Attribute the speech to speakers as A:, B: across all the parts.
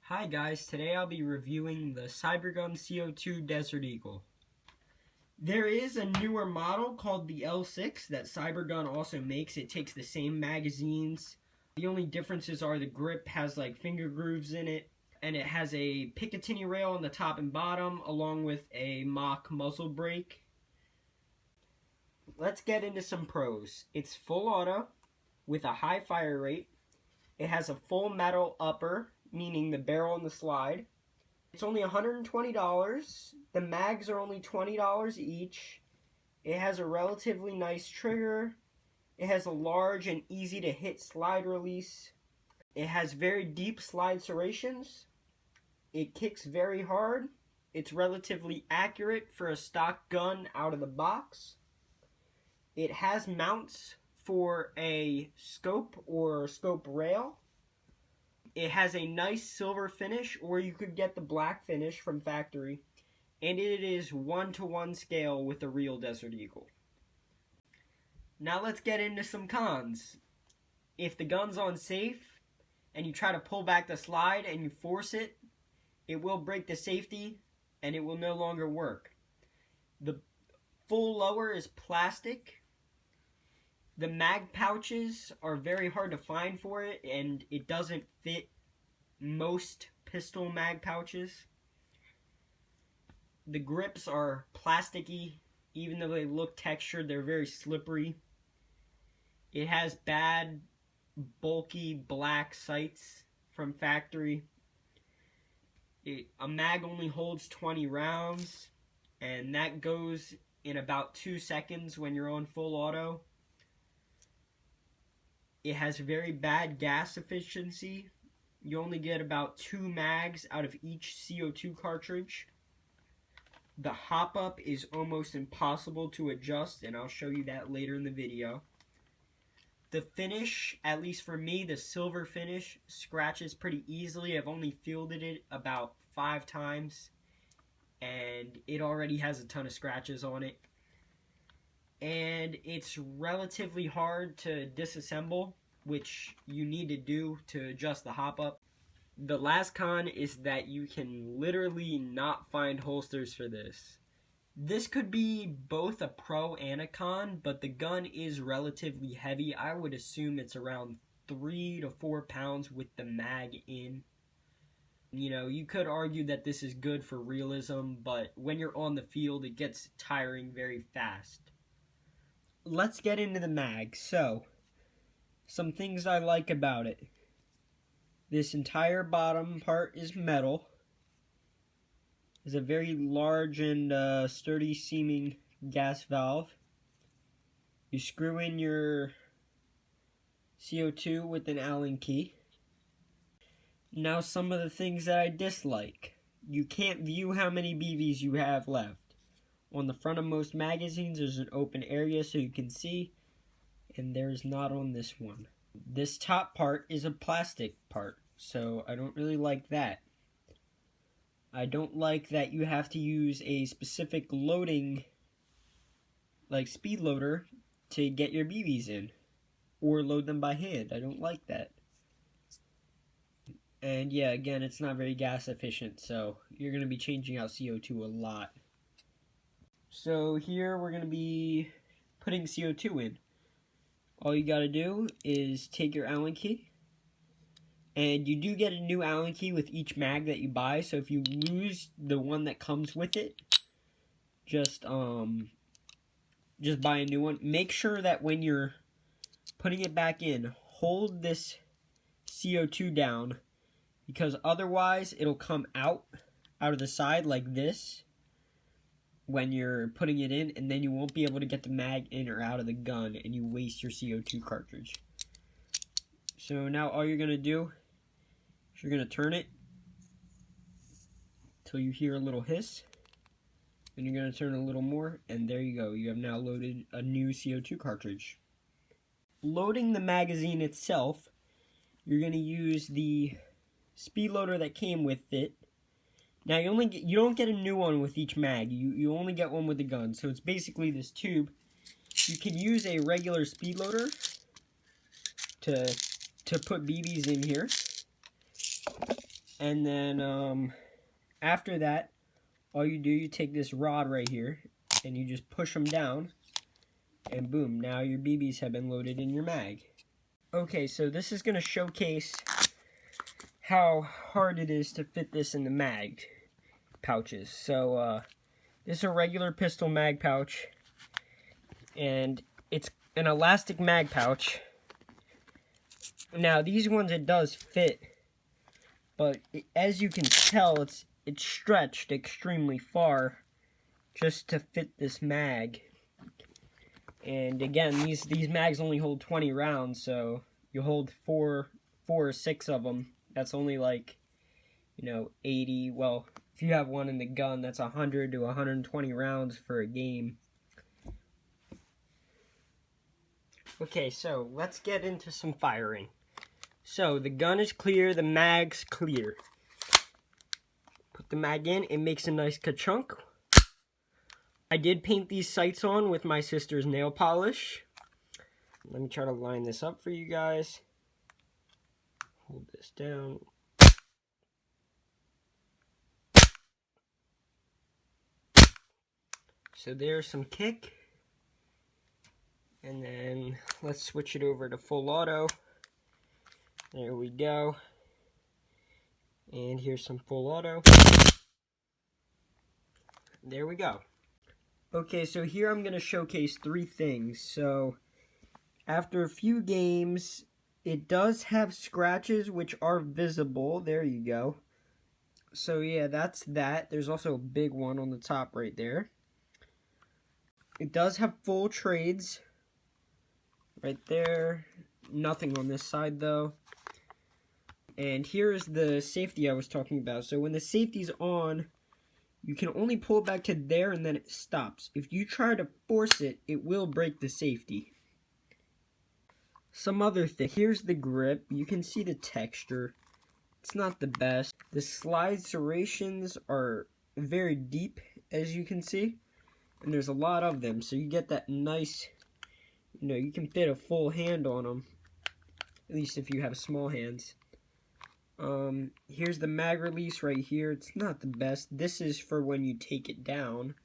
A: Hi guys, today I'll be reviewing the cybergun CO2 Desert Eagle. There is a newer model called the L6 that cybergun also makes. It takes the same magazines. The only differences are the grip has like finger grooves in it, and it has a Picatinny rail on the top and bottom along with a mock muzzle brake. Let's get into some pros. It's full auto with a high fire rate. It has a full metal upper, meaning the barrel and the slide. It's only $120. The mags are only $20 each. It has a relatively nice trigger. It has a large and easy to hit slide release. It has very deep slide serrations. It kicks very hard. It's relatively accurate for a stock gun out of the box. It has mounts for a scope or scope rail. It has a nice silver finish, or you could get the black finish from factory, and it is 1-to-1 scale with the real Desert Eagle. Now let's get into some cons. If the gun's on safe and you try to pull back the slide and you force it, it will break the safety and it will no longer work. The full lower is plastic. The mag pouches are very hard to find for it, and it doesn't fit most pistol mag pouches. The grips are plasticky. Even though they look textured, they're very slippery. It has bad, bulky black sights from factory. A mag only holds 20 rounds, and that goes in about 2 seconds when you're on full auto. It has very bad gas efficiency. You only get about 2 mags out of each CO2 cartridge. The hop up is almost impossible to adjust, and I'll show you that later in the video. The finish, at least for me, the silver finish, scratches pretty easily. I've only fielded it about 5 times, and it already has a ton of scratches on it. And it's relatively hard to disassemble, which you need to do to adjust the hop up. The last con is that you can literally not find holsters for this. This could be both a pro and a con, but the gun is relatively heavy. I would assume it's around 3 to 4 pounds with the mag in. You know, you could argue that this is good for realism, but when you're on the field, it gets tiring very fast. Let's get into the mag. So, some things I like about it. This entire bottom part is metal. There's a very large and sturdy seeming gas valve. You screw in your CO2 with an Allen key. Now some of the things that I dislike. You can't view how many BBs you have left. On the front of most magazines, there's an open area so you can see, and there's not on this one. This top part is a plastic part, so I don't really like that. I don't like that you have to use a specific loading, like speed loader, to get your BBs in, or load them by hand. I don't like that. And yeah, again, it's not very gas efficient, so you're going to be changing out CO2 a lot. So here we're going to be putting CO2 in. All you got to do is take your Allen key. And you do get a new Allen key with each mag that you buy. So if you lose the one that comes with it, just buy a new one. Make sure that when you're putting it back in, hold this CO2 down. Because otherwise it'll come out of the side like this when you're putting it in, and then you won't be able to get the mag in or out of the gun, and you waste your CO2 cartridge. So now all you're going to do is you're going to turn it until you hear a little hiss, and you're going to turn a little more, and there you go. You have now loaded a new CO2 cartridge. Loading the magazine itself, you're going to use the speed loader that came with it. Now you don't get a new one with each mag. You only get one with the gun. So it's basically this tube. You can use a regular speed loader to put BBs in here. And then after that, all you do, you take this rod right here and you just push them down, and boom, now your BBs have been loaded in your mag. Okay, so this is going to showcase how hard it is to fit this in the mag pouches. So this is a regular pistol mag pouch, and it's an elastic mag pouch. Now these ones, it does fit, but as you can tell, it's stretched extremely far just to fit this mag. And again, these mags only hold 20 rounds, so you hold four or six of them. That's only like, 80. Well, if you have one in the gun, that's 100 to 120 rounds for a game. Okay, so let's get into some firing. So the gun is clear, the mag's clear. Put the mag in, it makes a nice ka-chunk. I did paint these sights on with my sister's nail polish. Let me try to line this up for you guys. Hold this down. So there's some kick. And then let's switch it over to full auto. There we go. And here's some full auto. There we go. Okay, so here I'm going to showcase three things. So after a few games, it does have scratches which are visible. There you go. So yeah, that's that. There's also a big one on the top right there. It does have full trades right there. Nothing on this side though. And here is the safety I was talking about. So when the safety's on, you can only pull it back to there and then it stops. If you try to force it, it will break the safety. Some other thing. Here's the grip. You can see the texture. It's not the best. The slide serrations are very deep, as you can see. And there's a lot of them. So you get that nice, you can fit a full hand on them. At least if you have small hands. Here's the mag release right here. It's not the best. This is for when you take it down.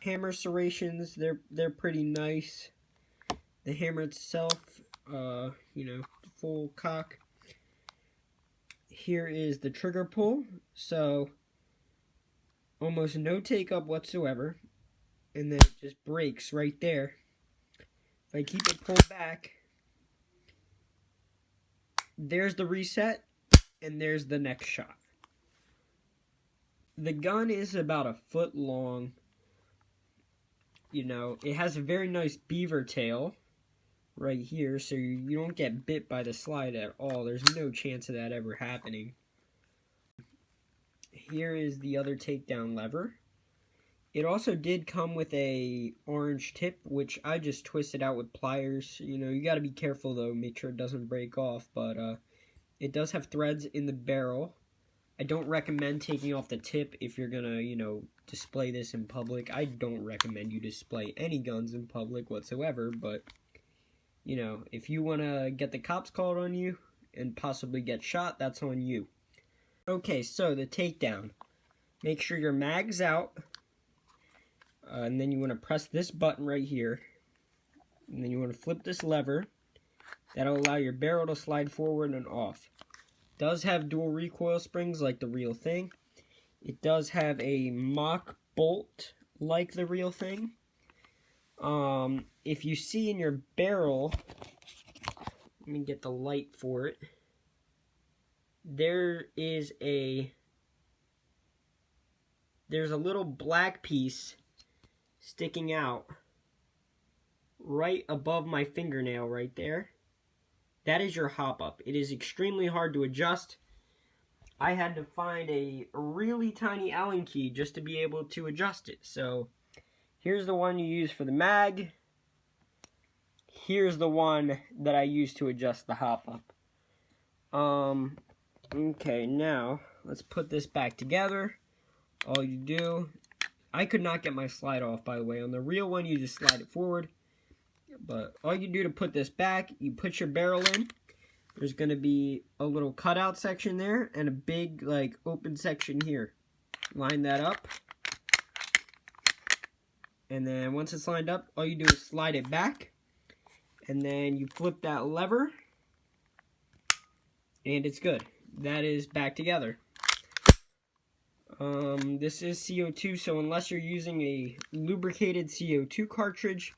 A: Hammer serrations, they're pretty nice. The hammer itself, full cock. Here is the trigger pull. So almost no take up whatsoever. And then it just breaks right there. If I keep it pulled back, there's the reset. And there's the next shot. The gun is about a foot long. It has a very nice beaver tail right here, so you don't get bit by the slide at all. There's no chance of that ever happening. Here is the other takedown lever. It also did come with a orange tip, which I just twisted out with pliers. You got to be careful though, make sure it doesn't break off, but it does have threads in the barrel. I don't recommend taking off the tip if you're gonna, display this in public. I don't recommend you display any guns in public whatsoever, but, if you want to get the cops called on you and possibly get shot, that's on you. Okay, so the takedown. Make sure your mag's out, and then you want to press this button right here, and then you want to flip this lever. That'll allow your barrel to slide forward and off. It does have dual recoil springs like the real thing. It does have a mock bolt like the real thing. If you see in your barrel, let me get the light for it. There's a little black piece sticking out right above my fingernail right there. That is your hop up. It is extremely hard to adjust. I had to find a really tiny Allen key just to be able to adjust it. So here's the one you use for the mag. Here's the one that I use to adjust the hop up. Okay, now let's put this back together. All you do, I could not get my slide off, by the way. On the real one, you just slide it forward. But all you do to put this back, you put your barrel in. There's going to be a little cutout section there and a big like open section here. Line that up. And then once it's lined up, all you do is slide it back. And then you flip that lever. And it's good. That is back together. This is CO2, so unless you're using a lubricated CO2 cartridge,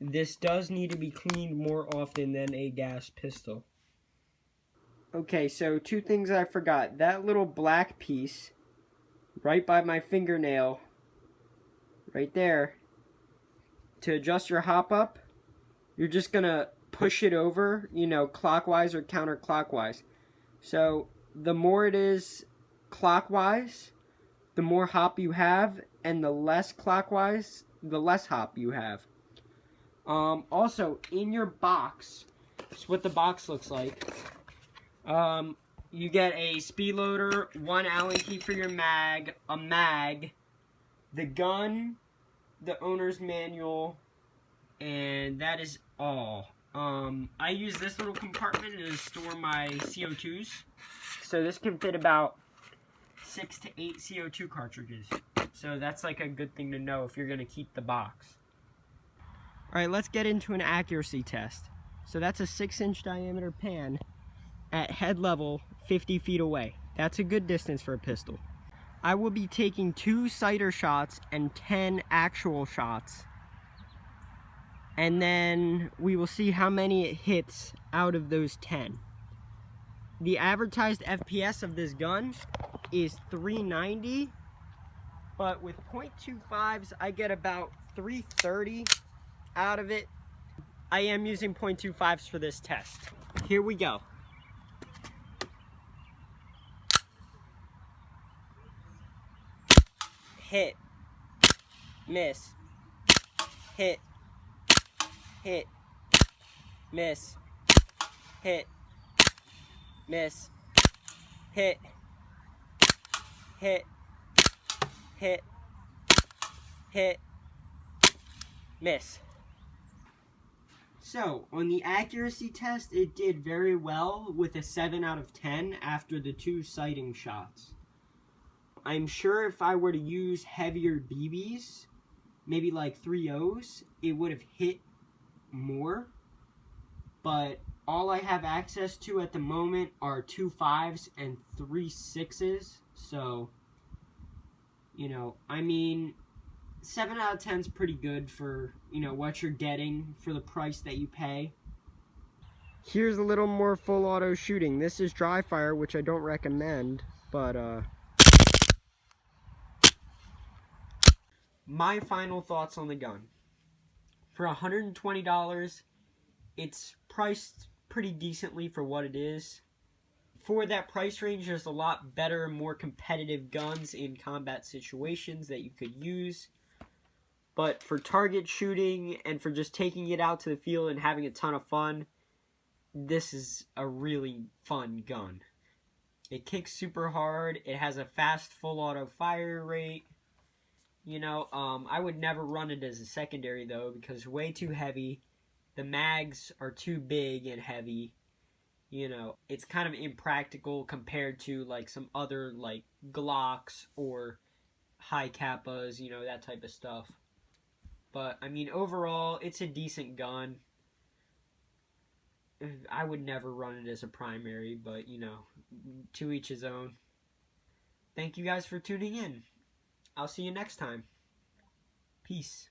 A: this does need to be cleaned more often than a gas pistol. Okay, so two things I forgot. That little black piece right by my fingernail, right there, to adjust your hop up, you're just going to push it over, you know, clockwise or counterclockwise. So the more it is clockwise, the more hop you have, and the less clockwise, the less hop you have. Also, in your box, that's what the box looks like. You get a speed loader, one Allen key for your mag, a mag, the gun, the owner's manual, and that is all. I use this little compartment to store my CO2s. So this can fit about 6 to 8 CO2 cartridges. So that's like a good thing to know if you're going to keep the box. Alright, let's get into an accuracy test. So that's a 6-inch diameter pan at head level 50 feet away. That's a good distance for a pistol. I will be taking 2 sighter shots and 10 actual shots. And then we will see how many it hits out of those 10. The advertised FPS of this gun is 390, but with .25s I get about 330 out of it. I am using .25s for this test. Here we go. Hit, miss, hit, hit, miss, hit, miss, hit, hit, hit, hit, miss. So, on the accuracy test, it did very well with a 7 out of 10 after the 2 sighting shots. I'm sure if I were to use heavier BBs, maybe like 3.0s, it would have hit more. But all I have access to at the moment are 2 5s and 3 6s. So, you know, I mean, 7 out of 10 is pretty good for, you know, what you're getting for the price that you pay. Here's a little more full auto shooting. This is dry fire, which I don't recommend, but my final thoughts on the gun. For $120, it's priced pretty decently for what it is. For that price range, there's a lot better, more competitive guns in combat situations that you could use. But for target shooting and for just taking it out to the field and having a ton of fun, this is a really fun gun. It kicks super hard. It has a fast full auto fire rate. You know, I would never run it as a secondary though because it's way too heavy. The mags are too big and heavy. You know, it's kind of impractical compared to like some other like Glocks or high Kappas, you know, that type of stuff. But, I mean, overall, it's a decent gun. I would never run it as a primary, but, you know, to each his own. Thank you guys for tuning in. I'll see you next time. Peace.